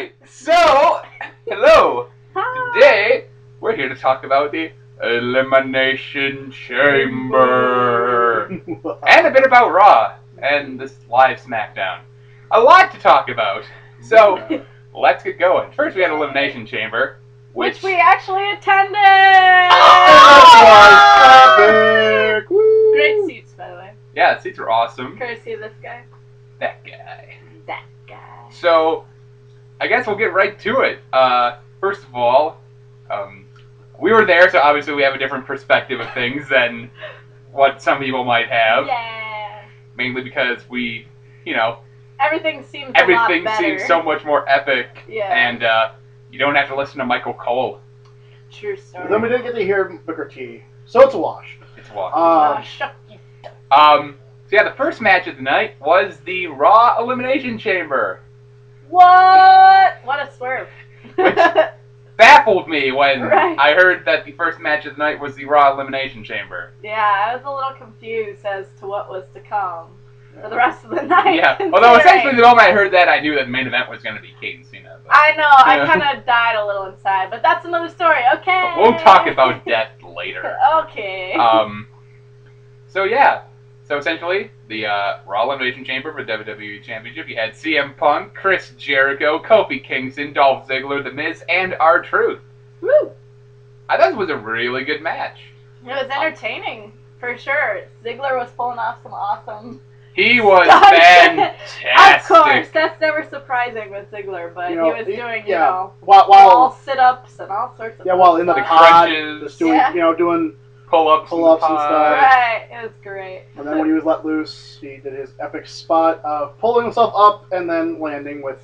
Alright, so, hello. Hi. Today, we're here to talk about the Elimination Chamber. And a bit about Raw and this live SmackDown. A lot to talk about. So, let's get going. First, we had Elimination Chamber. Which we actually attended! Oh, Epic! Woo! Great seats, by the way. Yeah, the seats were awesome. Courtesy of this guy. That guy. That guy. So, I guess we'll get right to it. First of all, we were there, so obviously we have a different perspective of things than what some people might have. Yeah. Mainly because we, Everything seems everything a lot better. seems so much more epic. Yeah. And you don't have to listen to Michael Cole. True story. Then we didn't get to hear Booker T, so it's a wash. It's a walk. Shut you. So yeah, the first match of the night was the Raw Elimination Chamber. What? What a swerve. Which baffled me when Right. I heard that the first match of the night was the Raw Elimination Chamber. Yeah, I was a little confused as to what was to come for the rest of the night. Yeah, although essentially the moment I heard that, I knew that the main event was going to be Kate and Cena. But I know, I kind of died a little inside, but that's another story, okay? we'll talk about death later. Okay. So yeah, so essentially the Raw Elimination Chamber for WWE Championship. You had CM Punk, Chris Jericho, Kofi Kingston, Dolph Ziggler, The Miz, and R-Truth. Woo! I thought it was a really good match. It was entertaining, for sure. Ziggler was pulling off some awesome He was stuff. fantastic. Of course, that's never surprising with Ziggler, but he was doing, while wall sit-ups and all sorts of while in the stuff. pod, crunches. just doing doing Pull-ups and stuff. Right, it was great. And then when he was let loose, he did his epic spot of pulling himself up and then landing with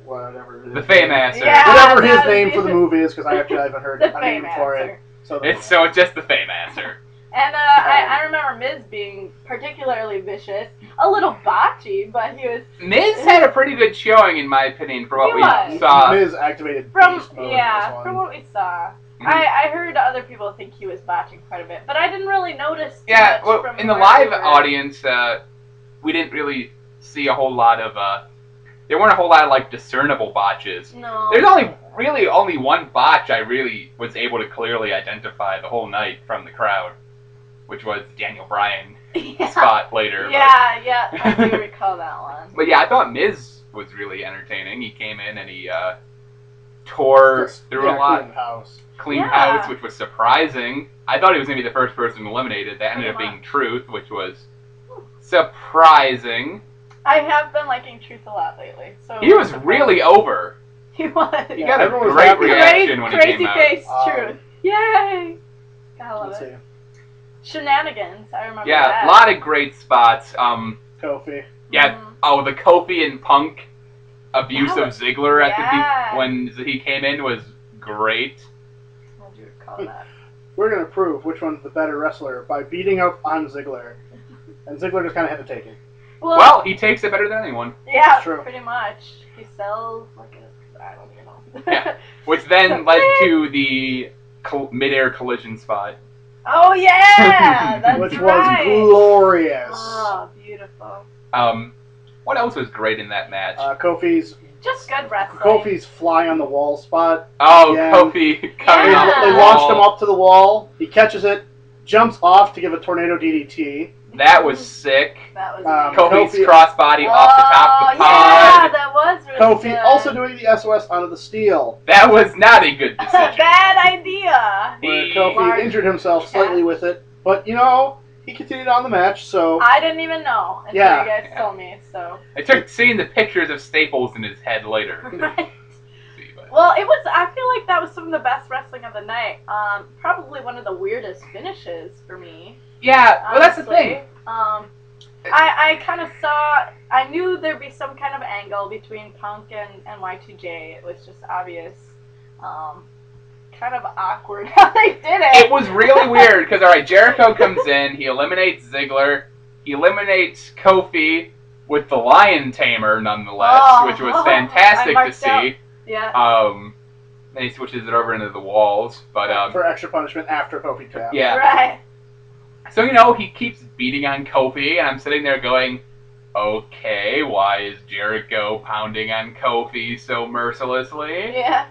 whatever it is. The Fame-Asser. Yeah. Whatever that his name was for the movie is, because I actually haven't heard The a name for it. Fame-Asser. So It's just the Fame-Asser. And I remember Miz being particularly vicious. A little botchy, but he was... Miz had a pretty good showing, in my opinion, for what He we was. saw. Miz activated From, beast mode in yeah, this one. from what we saw. Mhm. I heard other people think he was botching quite a bit, but I didn't really notice too Yeah, much well, from in the where live we were. audience, we didn't really see a whole lot of, there weren't a whole lot of, discernible botches. No. There's really only one botch I really was able to clearly identify the whole night from the crowd, which was Daniel Bryan Yeah. spot later. Yeah, I do recall that one. But yeah, I thought Miz was really entertaining. He came in and he tore through a lot. Clean Yeah. house, which was surprising. I thought he was going to be the first person eliminated. That ended up Pretty being Truth, which was surprising. I have been liking Truth a lot lately. So He was really over. He was. He Yeah, got a everyone was great happy. reaction when he Crazy came out. face Truth. Yay! Gotta love Let's it. see. Shenanigans, I remember Yeah, that. a lot of great spots. Kofi. Yeah. Mhm. Oh, the Kofi and Punk abuse That of Ziggler at yeah. when he came in was great. I do recall that. We're going to prove which one's the better wrestler by beating up on Ziggler. And Ziggler just kind of had to take it. Well, he takes it better than anyone. yeah, true. pretty much. He sells like a... I don't even know. Yeah. Which then led to the mid-air collision spot. Oh, yeah! That's Which right. was glorious. Oh, beautiful. What else was great in that match? Kofi's Just good wrestling. Kofi's fly on the wall spot. Oh, Yeah. Kofi coming Yeah. off They the launched wall. him up to the wall. He catches it, jumps off to give a tornado DDT. That was sick. That was Kofi's Kofi- crossbody off the top of the yeah, pod. that was really Kofi good. also doing the SOS onto the steel. That was not a good decision. Bad idea. Where He- Kofi Large injured himself slightly catch. with it. But, he continued on the match, so... I didn't even know until Yeah. you guys told me, so. I took seeing the pictures of staples in his head later. Right. See, but- Well, I feel like that was some of the best wrestling of the night. Probably one of the weirdest finishes for me. Yeah, well, that's the honestly. thing. I kind of I knew there'd be some kind of angle between Punk and Y2J. It was just obvious. Kind of awkward how they did it. It was really weird because, alright, Jericho comes in, he eliminates Ziggler, he eliminates Kofi with the Lion Tamer, nonetheless, Oh, which was I fantastic to marked see. out. Yeah. Then he switches it over into the walls, but for extra punishment after Kofi tapped. yeah. Right. So, he keeps beating on Kofi, and I'm sitting there going, okay, why is Jericho pounding on Kofi so mercilessly? Yeah.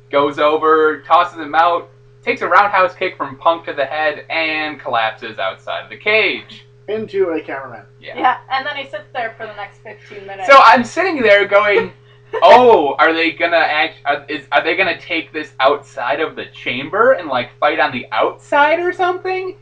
Goes over, tosses him out, takes a roundhouse kick from Punk to the head, and collapses outside of the cage. Into a cameraman. Yeah, and then he sits there for the next 15 minutes. So I'm sitting there going, oh, are they gonna are they gonna take this outside of the chamber and like fight on the outside or something?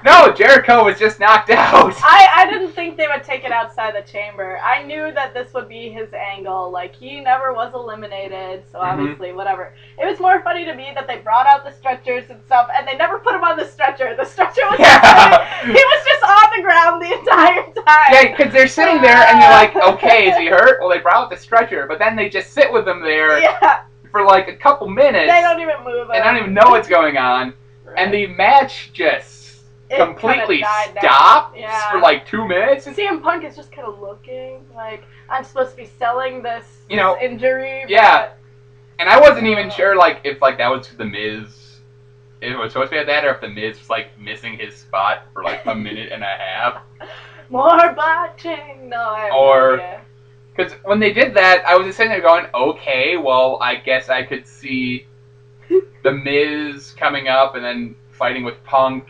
No, Jericho was just knocked out. I didn't think they would take it outside the chamber. I knew that this would be his angle. Like, he never was eliminated, so obviously, whatever. It was more funny to me that they brought out the stretchers and stuff, and they never put him on the stretcher. The stretcher was he was just on the ground the entire time. Yeah, because they're sitting there, and you're like, okay, is he hurt? Well, they brought out the stretcher, but then they just sit with him there for like a couple minutes. They don't even move. They don't even know what's going on. Right. And the match just completely stops for like 2 minutes. CM Punk is just kind of looking like, I'm supposed to be selling this, this injury. Yeah. And I wasn't even sure like if like that was the Miz. If it was supposed to be like that, or if the Miz was like missing his spot for like a minute and a half. More botching. No, I have no idea. Because when they did that, I was just sitting there going, okay, well, I guess I could see the Miz coming up and then fighting with Punk.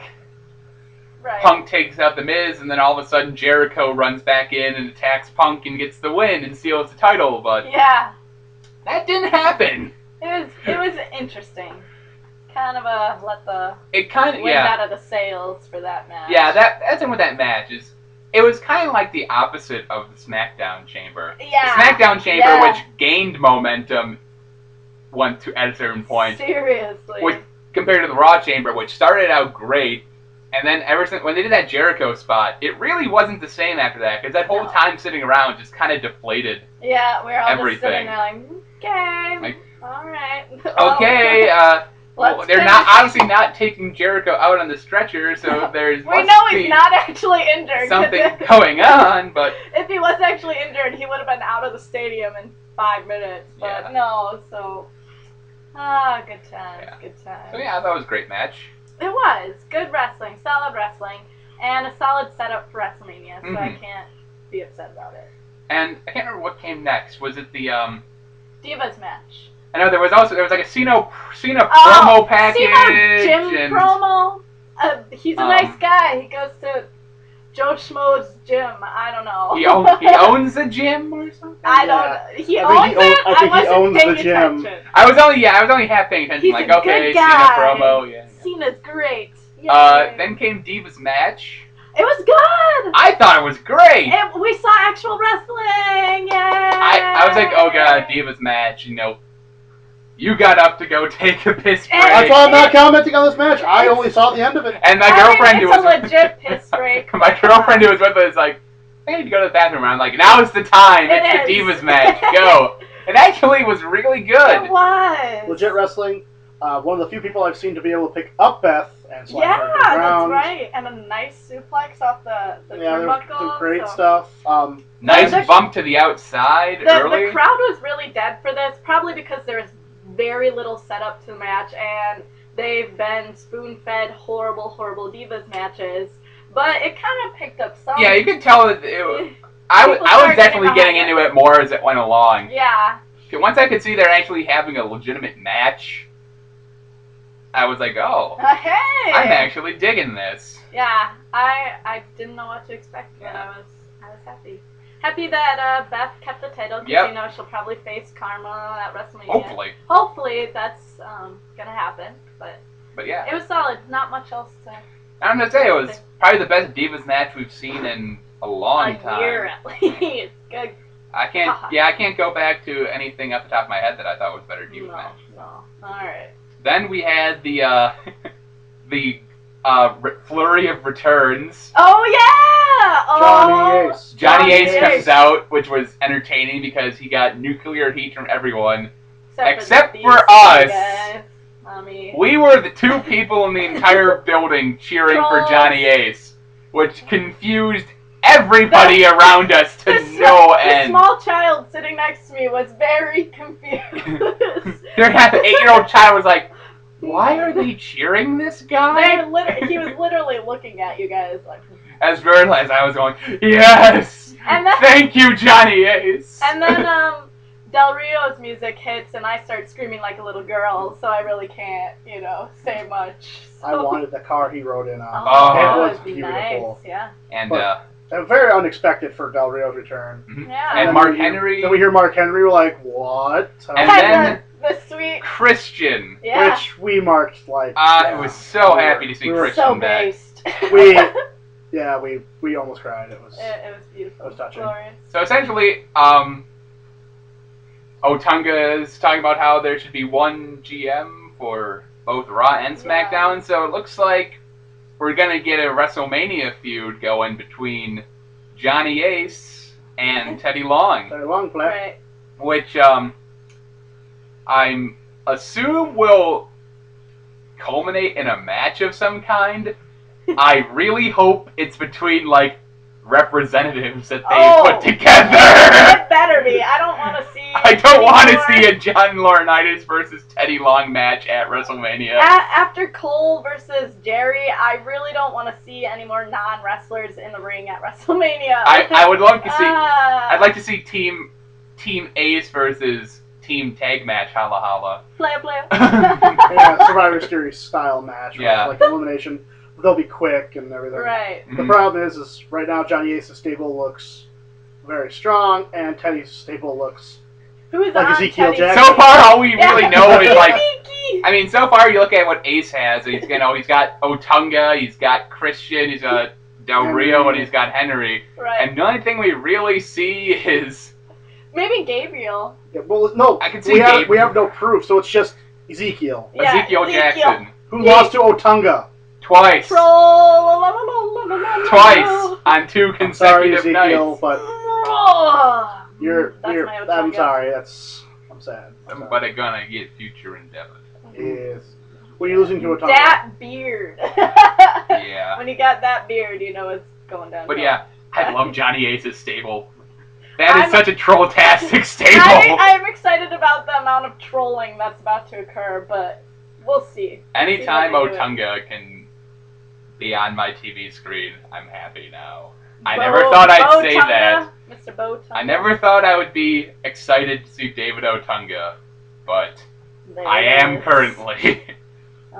Right. Punk takes out the Miz, and then all of a sudden Jericho runs back in and attacks Punk and gets the win and steals the title. But that didn't happen. It was interesting. Kind of let the wind out of the sails for that match. Yeah, that's what that match is. It was kind of like the opposite of the SmackDown Chamber. Yeah. The SmackDown Chamber, which gained momentum, went to at a certain point. Seriously. Which, compared to the Raw Chamber, which started out great, and then ever since when they did that Jericho spot, it really wasn't the same after that, because that whole time sitting around just kind of deflated. Yeah, we're all everything. just sitting there like, okay, like, all right. Okay, well, they're obviously not taking Jericho out on the stretcher, so there's we know he's not actually injured. Something going on, but if he was actually injured, he would have been out of the stadium in 5 minutes. But no, so good times, good times. So yeah, I thought it was a great match. It was good wrestling, solid wrestling, and a solid setup for WrestleMania. So I can't be upset about it. And I can't remember what came next. Was it the Divas match? I know there was like a Cena promo package. Cena gym promo. He's a nice guy. He goes to Joe Schmo's gym. I don't know. He owns the gym or something. I don't. He owns it. I think he owns the gym. I was only half paying attention. He's like, a okay, good guy. Cena promo. Yeah. Cena's great. Then came Divas match. It was good. I thought it was great. We saw actual wrestling. Yay! I was like, oh god, Divas match. You got up to go take a piss break. That's why I'm not commenting on this match. I only saw the end of it. And my girlfriend who was a legit piss break. My girlfriend who was with us like, I need to go to the bathroom. I'm like, now is the time. It's the Divas match. Go. It actually was really good. It was. Legit wrestling. One of the few people I've seen to be able to pick up Beth and slide her to the ground. That's right. And a nice suplex off the turnbuckle. Some great stuff. Nice bump to the outside early. The crowd was really dead for this, probably because there's very little setup to the match, and they've been spoon-fed horrible Divas matches. But it kind of picked up some. Yeah, you could tell that I was definitely getting into it more as it went along. Yeah. Once I could see they're actually having a legitimate match, I was like, oh, hey! I'm actually digging this. Yeah, I didn't know what to expect, but I was happy. Happy that Beth kept the title, because she'll probably face Karma at WrestleMania. Hopefully that's gonna happen, but yeah. It was solid. Not much else to... I'm gonna say it was probably the best Divas match we've seen in a long time. A year at least. Good. I can't go back to anything off the top of my head that I thought was better Divas match. No. Alright. Then we had the flurry of returns. Oh yeah! Johnny Ace comes out, which was entertaining because he got nuclear heat from everyone, except for us. We were the two people in the entire building cheering for Johnny Ace, which confused everybody around us to no end. The small child sitting next to me was very confused. The 8-year-old child was like, why are they cheering this guy? He was literally looking at you guys like... As I was going, yes! And then, Thank you, Johnny Ace. and then Del Rio's music hits, and I start screaming like a little girl, so I really can't, say much. So. I wanted the car he rode in on. Oh, It was that'd be beautiful. nice, yeah. And Very unexpected for Del Rio's return. Yeah. and then Mark we hear- Henry. Then we hear Mark Henry, we're like, what? And then the sweet, Christian. yeah. Which we marked like. I was so happy to see we were Christian so back. based. We almost cried. It was. It was beautiful. It was touching. Glorious. So essentially, Otunga is talking about how there should be one GM for both Raw and SmackDown. So it looks like we're gonna get a WrestleMania feud going between Johnny Ace and Teddy Long, Very long play. Right. which I'm assume will culminate in a match of some kind. I really hope it's between like representatives that they put together. It better be. I don't want to see. I don't want to anymore. see a John Laurinaitis versus Teddy Long match at WrestleMania. After Cole versus Jerry, I really don't want to see any more non-wrestlers in the ring at WrestleMania. I would love to see. I'd I'd like to see Team Ace versus Team Tag Match. Holla holla. play. Yeah, Survivor Series style match. where Yeah. it's like elimination. They'll be quick and everything. Right. The problem is right now Johnny Ace's stable looks very strong, and Teddy's stable looks Who's like on Ezekiel Teddy's Jackson. So far, all we really know is like. Sneaky. I mean, so far you look at what Ace has. He's got Otunga, he's got Christian, he's got Del Rio, and he's got Henry. Right. And the only thing we really see is Maybe Gabriel. Yeah, well, no, I can see we have Gabriel. no proof, so it's just Ezekiel, Yeah, Ezekiel Jackson who lost to Otunga. twice, Troll. twice on 2 I'm sorry, consecutive Ezekiel, nights. but Oh, you're. my I'm Otunga. sorry. I'm sad. Somebody gonna get future endeavor. Yes. When you're losing to Otunga. That beard. Yeah. When you got that beard, you know it's going down. But yeah, I love Johnny Ace's stable. That is I'm- such a troll-tastic stable. I'm excited about the amount of trolling that's about to occur, but we'll see. Anytime We'll see what they do. Otunga can be on my TV screen, I'm happy now. I never thought I'd say Botunga, that. Mr. Botunga. I never thought I would be excited to see David Otunga, but There I it am is. currently.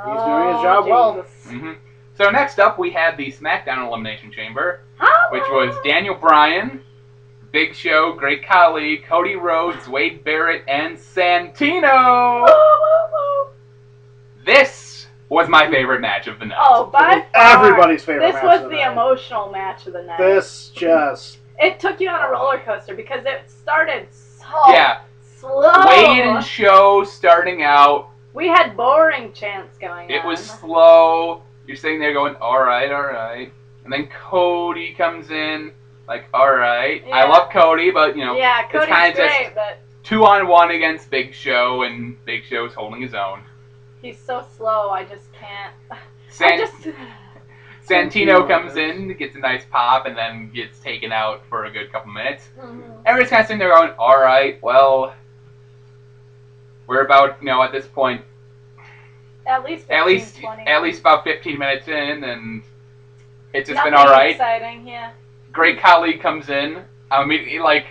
doing his job well. Jesus. hmm So next up, we had the SmackDown Elimination Chamber, How which was Daniel Bryan, Big Show, Great Khali, Cody Rhodes, Wade Barrett, and Santino. Woo, woo, woo. This was my favorite match of the night. Oh, by far. Everybody's favorite This match was of the night. emotional match of the night. This just. It took you on a roller coaster because it started so Yeah, slow. Wade and Show starting out. We had boring chants going on. It was slow. You're sitting there going, all right. And then Cody comes in, like, all right. I Yeah. love Cody, but, Yeah, Cody's kinda just- great, but 2-on-1 against Big Show, and Big Show's holding his own. he's so slow. I just can't. Santino comes in, gets a nice pop, and then gets taken out for a good couple minutes. Mhm. Everyone's kind of sitting there going, all right, well, we're about, at this point, At least 20 at least about 15 minutes in, and it's just been Nothing all right. Exciting, yeah. Great Khali comes in. I mean, like,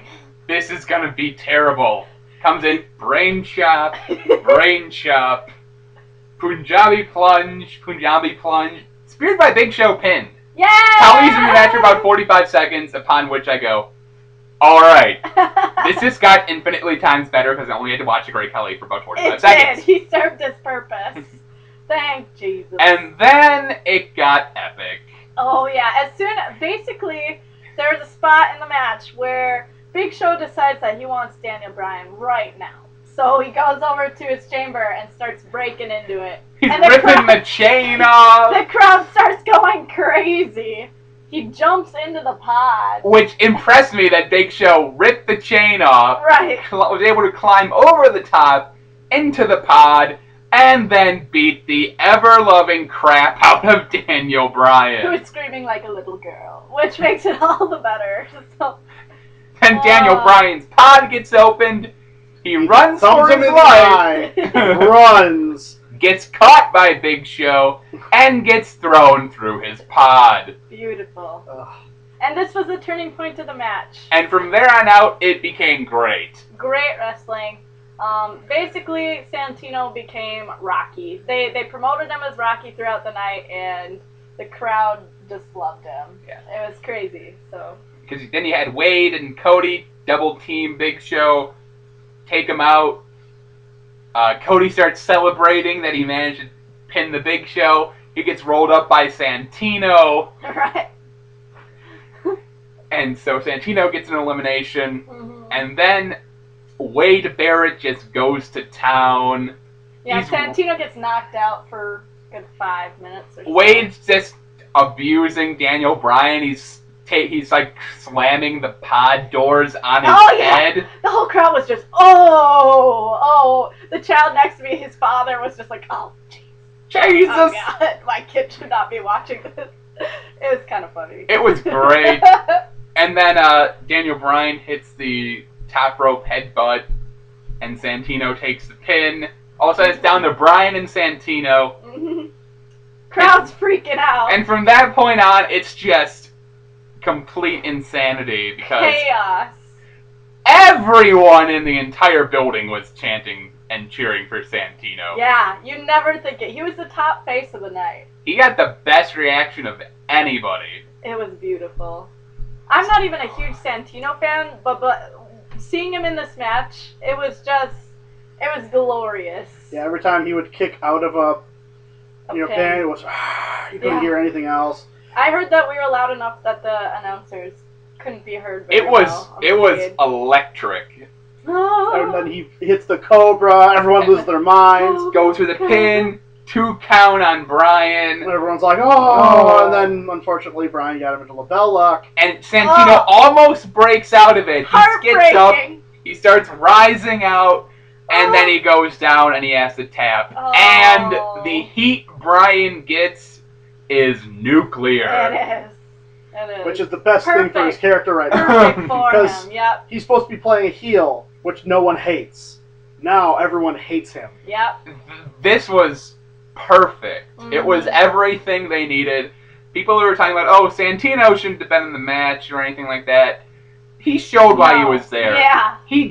this is gonna be terrible. Comes in, brain chop, Punjabi plunge, speared by Big Show pinned. Yeah. Khali's in the match for about 45 seconds, upon which I go, alright, this just got infinitely times better because I only had to watch the Great Khali for about 45 It seconds. did. He served his purpose. Thank Jesus. And then it got epic. Oh yeah, basically, there was a spot in the match where Big Show decides that he wants Daniel Bryan right now. So he goes over to his chamber and starts breaking into it. He's And the ripping crowd- the chain off, The crowd starts going crazy. He jumps into the pod. which impressed me that Big Show ripped the chain off, Right. was able to climb over the top into the pod, and then beat the ever-loving crap out of Daniel Who Bryan. is screaming like a little girl, which makes it all the better. So, Then Daniel Bryan's pod gets opened, he runs for Thumbs him his in the life, eye. Runs. gets caught by Big Show, and gets thrown through his pod. beautiful. Ugh. And this was the turning point of the match. And from there on out, it became great. Great wrestling. Basically, Santino became Rocky. They promoted him as Rocky throughout the night, and the crowd just loved him. Yeah. It was crazy. So. Because then you had Wade and Cody double team Big Show, take him out. Cody starts celebrating that he managed to pin the Big Show. He gets rolled up by Santino. Right. And so Santino gets an elimination. And then Wade Barrett just goes to town. Yeah, Santino gets knocked out for a good 5 minutes or so. Wade's just abusing Daniel Bryan. He's like slamming the pod doors on his head. The whole crowd was just, oh. The child next to me, his father, was just like, oh, Jesus. Oh, God. My kid should not be watching this. It was kind of funny. It was great. And then Daniel Bryan hits the top rope headbutt, and Santino takes the pin. All of a sudden, it's down to Bryan and Santino. Crowd's freaking out. And from that point on, it's just complete insanity because chaos. Everyone in the entire building was chanting and cheering for Santino. Yeah, you never think it. He was the top face of the night. He got the best reaction of anybody. It was beautiful. I'm not even a huge Santino fan, but seeing him in this match, it was glorious. Yeah, every time he would kick out of a pin, it was you couldn't hear anything else. I heard that we were loud enough that the announcers couldn't be heard very It was electric. And then he hits the Cobra, everyone loses their minds. Goes for the pin, 2 count on Bryan. And everyone's like, oh! And then, unfortunately, Bryan got him into LaBelle lock. And Santino almost breaks out of it. He gets up, he starts rising out, and then he goes down and he has to tap. And the heat Bryan gets is nuclear. It is. Which is the best thing for his character right now. Perfect for him, yep. He's supposed to be playing a heel, which no one hates. Now everyone hates him. Yep. This was perfect. It was everything they needed. People who were talking about, oh, Santino shouldn't have been in the match or anything like that. He showed why he was there. Yeah. He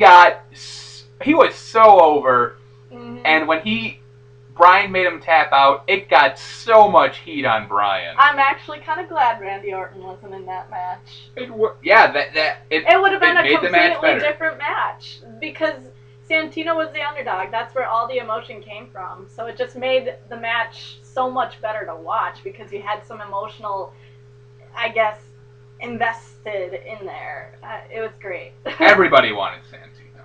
was so over. And when Bryan made him tap out, it got so much heat on Bryan. I'm actually kind of glad Randy Orton wasn't in that match. It would have been a completely different match because Santino was the underdog. That's where all the emotion came from. So it just made the match so much better to watch because you had some emotional, I guess, invested in there. It was great. Everybody wanted Santino.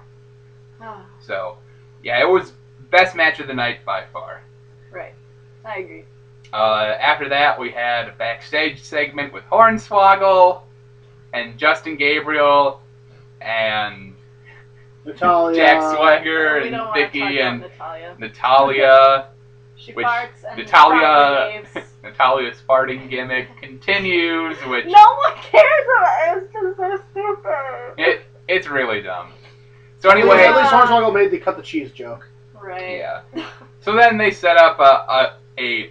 So, yeah, it was best match of the night by far. Right. I agree. After that, we had a backstage segment with Hornswoggle and Justin Gabriel and Natalia, Jack Swagger and Vicky and Natalia. She farts and Natalia's farting gimmick continues, which no one cares about. It's just so stupid. It's really dumb. So anyway, at least Hornswoggle made the cut the cheese joke. Right. Yeah. So then they set up a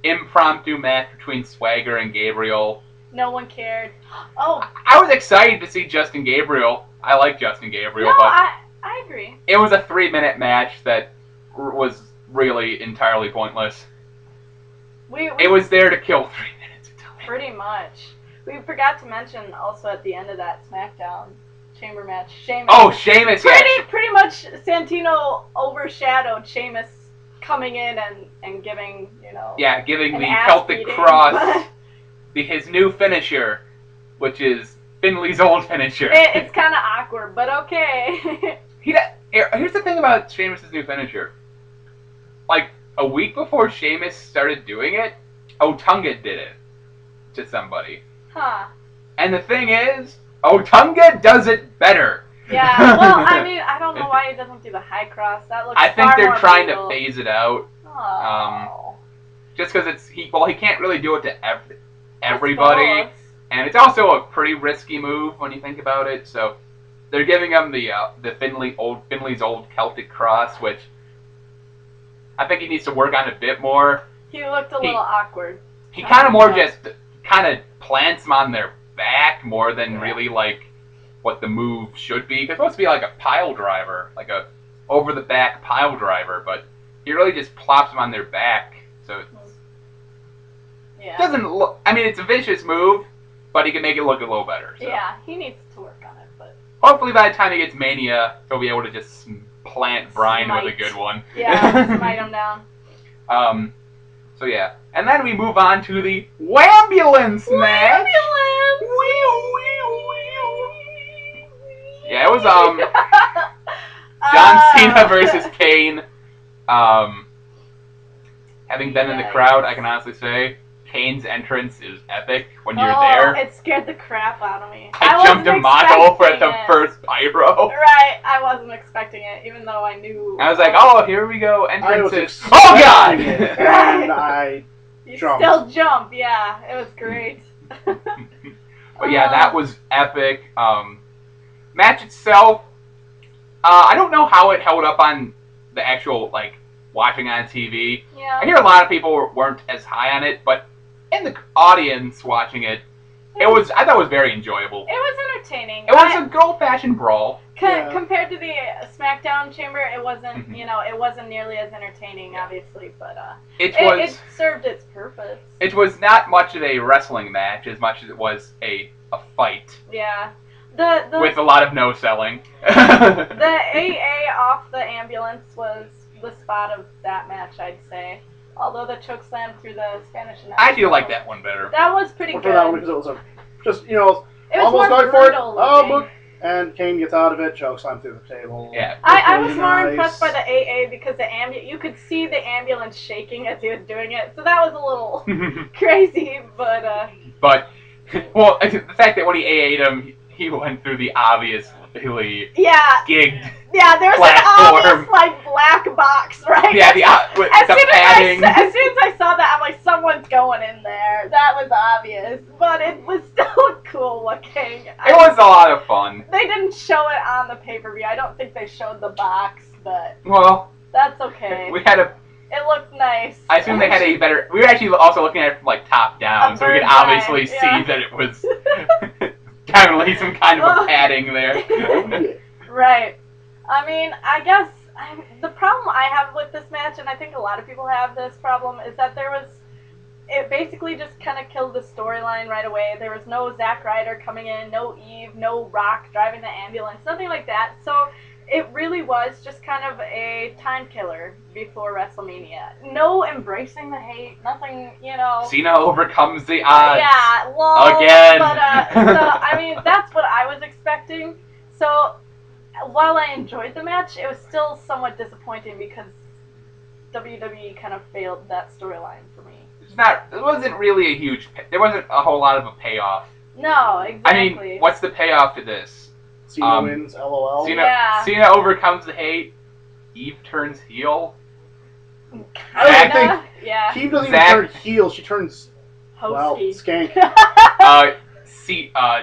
impromptu match between Swagger and Gabriel. No one cared. Oh. I was excited to see Justin Gabriel. I like Justin Gabriel, but I agree. It was a 3-minute match that was really entirely pointless. It was there to kill 3 minutes. Pretty much. We forgot to mention also at the end of that SmackDown Chamber match, Sheamus. Oh, Sheamus! Pretty much Santino overshadowed Sheamus coming in and giving, giving the Celtic Cross his new finisher, which is Finley's old finisher. It's kind of awkward, but okay. Here's the thing about Sheamus' new finisher. Like, a week before Sheamus started doing it, Otunga did it to somebody. Huh. And the thing is, Otunga does it better. Yeah, well, I mean, I don't know why he doesn't do the high cross. That looks I think they're trying brutal. to phase it out. Oh. Just because he can't really do it to everybody. And it's also a pretty risky move when you think about it. So they're giving him the Finley's old Celtic cross, which I think he needs to work on a bit more. He looked a little awkward. He kind of more just plants them on their back more than really like what the move should be. It's supposed to be like a pile driver, like a over the back pile driver, but he really just plops them on their back. So it doesn't look. I mean, it's a vicious move, but he can make it look a little better. So. Yeah, he needs to work on it, but hopefully by the time he gets Mania, he'll be able to just plant Brian with a good one. Yeah, smite him down. So yeah, and then we move on to the Wambulance match. Yeah, it was John Cena versus Kane. Having been in the crowd, I can honestly say Kane's entrance is epic when you're there. It scared the crap out of me. I jumped a mile for the first pyro. Right, I wasn't expecting it, even though I knew. I was like, oh, here we go, entrances. Oh God! And I jumped. Still jump, yeah, it was great. But yeah, that was epic. Match itself, I don't know how it held up on the actual, like, watching on TV. Yeah. I hear a lot of people weren't as high on it, but in the audience watching it, I thought it was very enjoyable. It was entertaining. It was a good old-fashioned brawl. Compared to the SmackDown Chamber, it wasn't, it wasn't nearly as entertaining, obviously, but it served its purpose. It was not much of a wrestling match as much as it was a fight. Yeah. With a lot of no-selling. The AA off the ambulance was the spot of that match, I'd say. Although the chokeslam through the Spanish announcer. I do like that one better. That was pretty good. For that one, because it was just, it was almost going for it. Oh, look. And Kane gets out of it, chokeslam through the table. Yeah. I was more impressed by the AA because you could see the ambulance shaking as he was doing it. So that was a little crazy, but... well, the fact that when he AA'd him, he went through the obviously gigged there's platform. an obvious, like, black box, right? Yeah, with the padding. As soon as I saw that, I'm like, someone's going in there. That was obvious. But it was still cool looking. It was a lot of fun. They didn't show it on the pay-per-view. I don't think they showed the box, but... Well... That's okay. It looked nice. I assume they had a better... We were actually also looking at it from, like, top down, so we could obviously see that it was... definitely some kind of a padding there. Right. I mean, I guess the problem I have with this match, and I think a lot of people have this problem, is that it basically just kind of killed the storyline right away. There was no Zack Ryder coming in, no Eve, no Rock driving the ambulance, nothing like that. So it really was just kind of a time killer before WrestleMania. No embracing the hate, nothing, Cena overcomes the odds. Yeah, lol. Again. But, so, I mean, that's what I was expecting. So, while I enjoyed the match, it was still somewhat disappointing because WWE kind of failed that storyline for me. It wasn't really a huge... There wasn't a whole lot of a payoff. No, exactly. I mean, what's the payoff to this? Cena wins, LOL. Cena overcomes the hate. Eve turns heel. I don't think Eve doesn't even turn heel. She turns skank.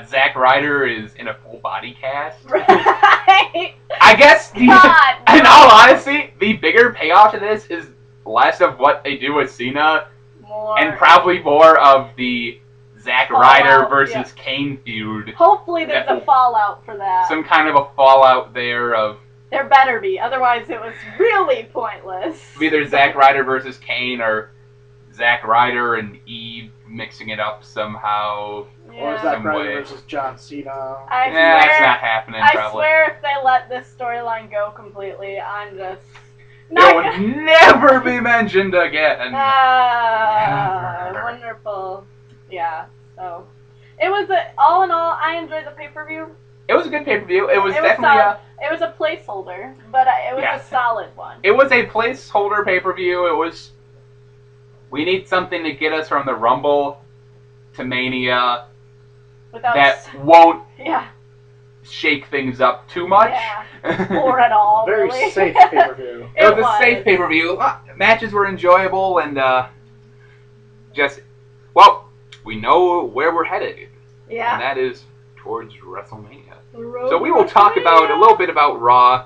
Zack Ryder is in a full body cast. Right. I guess. In all honesty, the bigger payoff to this is less of what they do with Cena, and probably more of the Zack Ryder versus Kane feud. Hopefully there's a fallout for that. Some kind of a fallout there of... There better be, otherwise it was really pointless. Either Zack Ryder versus Kane or Zack Ryder and Eve mixing it up somehow. Or Zack Ryder versus John Cena. That's not happening, probably. I swear if they let this storyline go completely, I'm just... It would never be mentioned again. Wonderful. Yeah, so it was all in all, I enjoyed the pay-per-view. It was a good pay-per-view. It was definitely it was a placeholder, but it was a solid one. It was a placeholder pay-per-view. It was... We need something to get us from the Rumble to Mania that won't shake things up too much. Yeah. Or at all, Very really. safe pay-per-view. It was a safe pay-per-view. Matches were enjoyable and we know where we're headed. Yeah. And that is towards WrestleMania. So we will talk about a little bit about Raw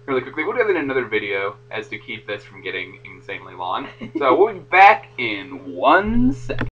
really quickly. We'll do it in another video as to keep this from getting insanely long. So we'll be back in 1 second.